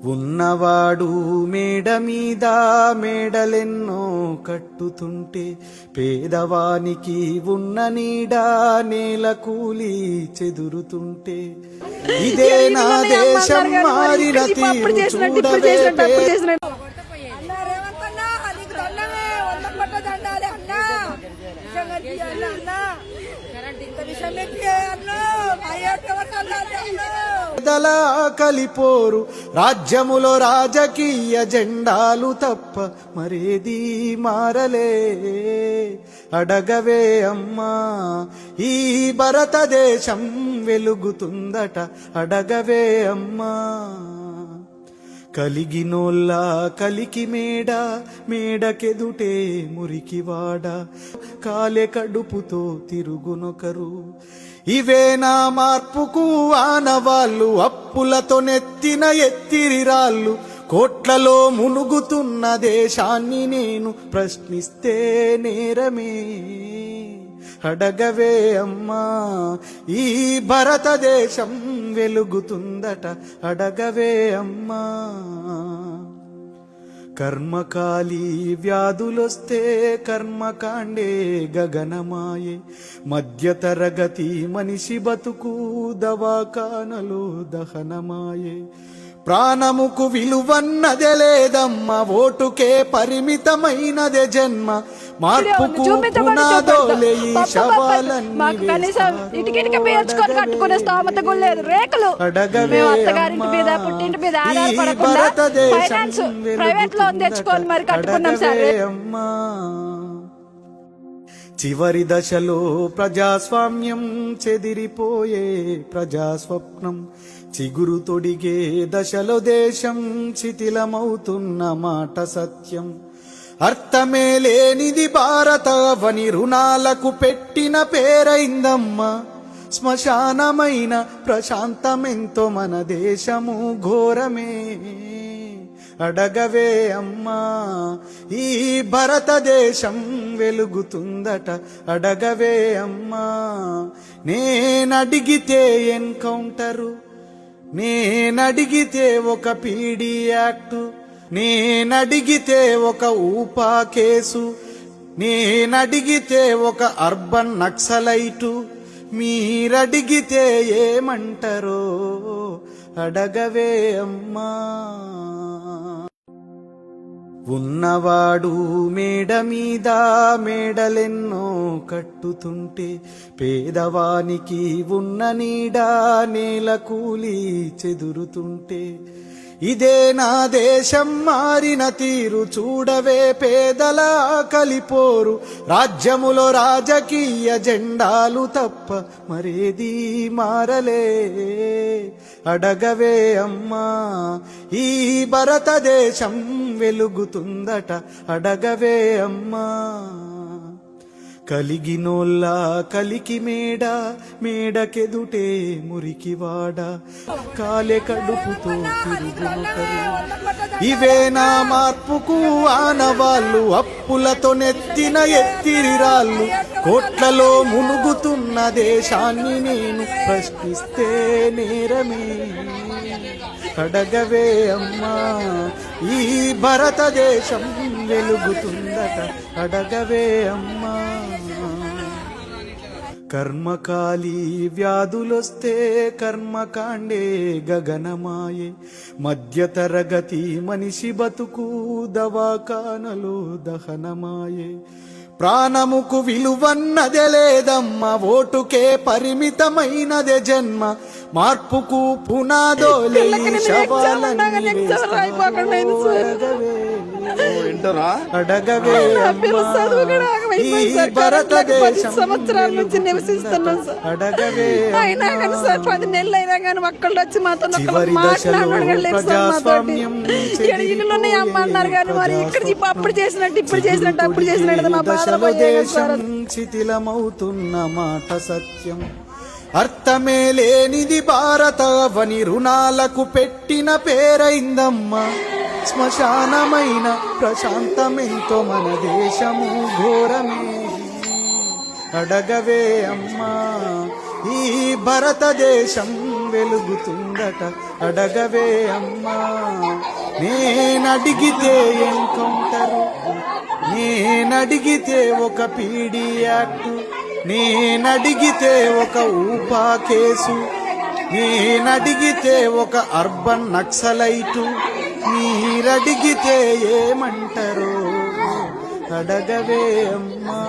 ఉన్నవాడు మేడ మీద మేడలెన్నో కట్టుతుంటే పేదవానికి ఉన్న నీడ నేల కూలి చెదురుతుంటే ఇదే నా దేశం మారిన తీరు చూడవే పేదల కలిపోరు రాజ్యములో రాజకీయ జెండాలు తప్ప మరేది మారలే అడగవే అమ్మా ఈ భారతదేశం వెలుగుతుందట అడగవే అమ్మా కలిగినోళ్ళ కలికి మేడ మేడకెదుటే మురికివాడ కాలే కడుపుతో తిరుగునొకరు ఇవే నా మార్పుకు ఆనవాళ్ళు అప్పులతో నెత్తిన ఎత్తిరిరాళ్ళు కోట్లలో మునుగుతున్న దేశాన్ని నేను ప్రశ్నిస్తే నేరమే అడగవే అమ్మా ఈ భారతదేశం వెలుగుతుందట అడగవే అమ్మా కర్మకాలి వ్యాధులొస్తే కర్మకాండే గగనమాయే మధ్యతరగతి మనిషి బతుకు దవాఖానలో దహనమాయే ప్రాణముకు విలువన్నదే లేదమ్మ ఓటుకే పరిమితమైనదే జన్మ మార్పుకు పునాదోలే ఈ శవాలన్నీ అడగవే అమ్మా చివరి దశలో ప్రజాస్వామ్యం చెదిరిపోయే ప్రజాస్వప్నం చిగురు తొడిగే దశలో దేశం శిథిలమవుతున్న మాట సత్యం అర్థమే లేనిది భారతవని రుణాలకు పెట్టిన పేరైందమ్మా శ్మశానమైన ప్రశాంతమెంతో మన దేశము ఘోరమే అడగవే అమ్మా ఈ భారతదేశం వెలుగుతుందట అడగవే అమ్మా నేనడిగితే ఎన్కౌంటరు నేనడిగితే ఒక పీడీ యాక్టు నేనడిగితే ఒక ఊపా కేసు నేనడిగితే ఒక అర్బన్ నక్సలైటు మీరడిగితే ఏమంటారో అడగవే అమ్మా ఉన్నవాడు మేడ మీద మేడలెన్నో కట్టుతుంటే పేదవానికి ఉన్న నీడ నేల కూలి చెదురుతుంటే ఇదే నా దేశం మారిన తీరు చూడవే పేదల కలిపోరు రాజ్యములో రాజకీయ జెండాలు తప్ప మరేది మారలే అడగవే అమ్మా ఈ భారతదేశం వెలుగుతుందట అడగవే అమ్మా కలిగినోళ్ళ కలికి మేడ మేడకెదుటే మురికివాడ కాలే కడుపుతో తిరుగునొకరు ఇవే నా మార్పుకు ఆనవాళ్ళు అప్పులతో నెత్తిన ఎత్తిరిరాళ్ళు కోట్లలో మునుగుతున్న దేశాన్ని నేను ప్రశ్నిస్తే నేరమే అడగవే అమ్మా ఈ భారతదేశం వెలుగుతుందట అడగవే అమ్మా కర్మకాలి వ్యాధులొస్తే కర్మకాండే గగనమాయే మధ్యతరగతి మనిషి బతుకు దవాఖానలో దహనమాయే ప్రాణముకు విలువన్నదే లేదమ్మ ఓటుకే పరిమితమైనదే జన్మ మార్పుకు పునాదోలే శవాలన్నీ అడగవే ఈ భారతదేశం సంవత్సరాల నుంచి నివసిస్తున్నాం సార్. అయినా కానీ సార్ 10 నెలలు అయినా కానీ ఒక్కళ్ళు వచ్చి మాతో ఇంట్లోనే అమ్మన్నారు కానీ మరి ఇక్కడ అప్పుడు చేసినట్టు ఇప్పుడు చేసినట్టు అప్పుడు చేసినట్టు మా బాధ శిథిలమవుతున్న మాట సత్యం అర్థమే లేనిది భారతవని రుణాలకు పెట్టిన పేరైందమ్మా శ్మశానమైన ప్రశాంతమెంతో మన దేశము ఘోరమే అడగవే అమ్మా ఈ భారతదేశం వెలుగుతుందట అడగవే అమ్మా. నేనడిగితే ఎన్కౌంటరు, నేనడిగితే ఒక పీడీ యాక్టు, నేనడిగితే ఒక ఊపా కేసు, నేనడిగితే ఒక అర్బన్ నక్సలైటు, మీరడిగితే ఏమంటారో అడగవే అమ్మా.